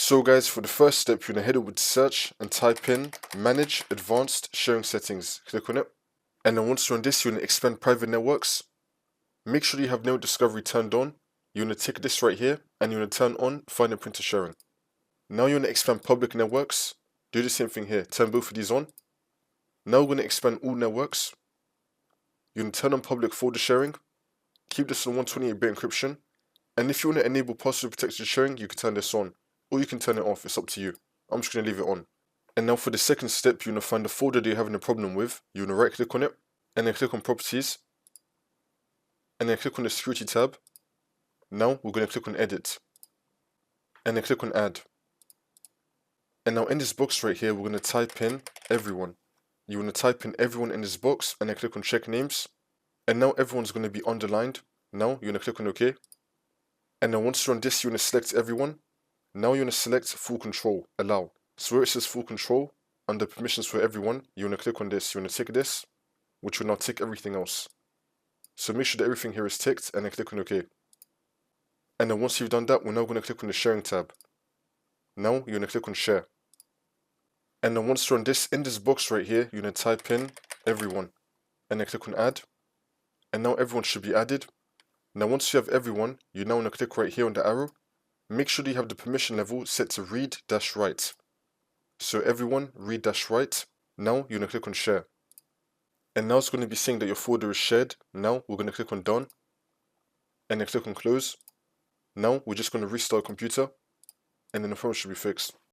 So guys, for the first step, you're going to head over to search and type in manage advanced sharing settings. Click on it. And then once you're on this, you're going to expand private networks. Make sure you have network discovery turned on. You're going to tick this right here and you're going to turn on find and printer sharing. Now you're going to expand public networks. Do the same thing here. Turn both of these on. Now we're going to expand all networks. You're going to turn on public folder sharing. Keep this on 128-bit encryption. And if you want to enable password protected sharing, you can turn this on. Or you can turn it off. It's up to you. I'm just going to leave it on. And now for the second step, you're going to find the folder that you're having a problem with. You're going to right click on it. And then click on properties. And then click on the security tab. Now we're going to click on edit. And then click on add. And now in this box right here, we're going to type in everyone. You want to type in everyone in this box and then click on check names. And now everyone's going to be underlined. Now you're going to click on OK. And then once you're on this, you're going to select everyone. Now you're going to select full control, allow. So where it says full control, under permissions for everyone, you're going to click on this. You're going to tick this, which will now tick everything else. So make sure that everything here is ticked and then click on OK. And then once you've done that, we're now going to click on the sharing tab. Now you're going to click on share. And then once you're on this, in this box right here, you're going to type in everyone. And then click on add. And now everyone should be added. Now once you have everyone, you now want to click right here on the arrow. Make sure that you have the permission level set to read-write. So everyone, read-write. Now you're going to click on share. And now it's going to be saying that your folder is shared. Now we're going to click on done. And then click on close. Now we're just going to restart computer. And then the problem should be fixed.